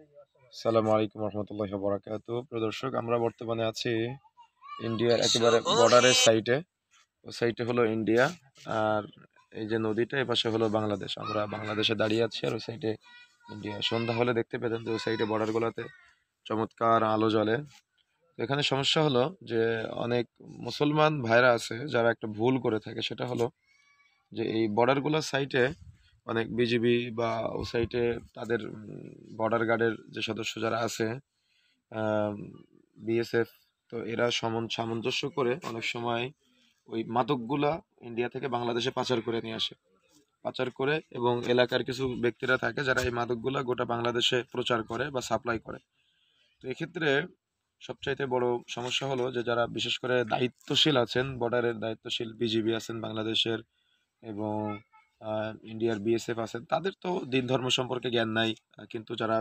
আসসালামু আলাইকুম রহমতুল্লাহি ওয়া বারাকাতুহু। প্রিয় দর্শক, আমরা বর্তমানে আছি ইন্ডিয়ার একেবারে বর্ডারের সাইডে। ও সাইডে হলো ইন্ডিয়া, আর এই যে নদীটা এই পাশে হলো বাংলাদেশ। আমরা বাংলাদেশে দাঁড়িয়ে আছি আর ওই সাইডে ইন্ডিয়া। সন্ধ্যা হলে দেখতে পেতেন যে ওই সাইডে বর্ডারগুলোতে চমৎকার আলো জ্বলে। তো এখানে সমস্যা হলো যে অনেক মুসলমান ভাইরা আছে যারা একটা ভুল করে থাকে, সেটা হলো যে এই বর্ডারগুলোর সাইডে অনেক বিজিবি বা ও সাইডে তাদের বর্ডার গার্ডের যে সদস্য যারা আছে, বিএসএফ, তো এরা সামঞ্জস্য করে অনেক সময় ওই মাদকগুলা ইন্ডিয়া থেকে বাংলাদেশে পাচার করে নিয়ে আসে। পাচার করে এবং এলাকার কিছু ব্যক্তিরা থাকে যারা এই মাদকগুলা গোটা বাংলাদেশে প্রচার করে বা সাপ্লাই করে। তো এক্ষেত্রে সবচাইতে বড় সমস্যা হলো যে যারা বিশেষ করে দায়িত্বশীল আছেন, বর্ডারের দায়িত্বশীল বিজিবি আছেন বাংলাদেশের, এবং ইন্ডিয়ার বিএসএফ আছেন, তাদের তো দিন ধর্ম সম্পর্কে জ্ঞান নাই। কিন্তু যারা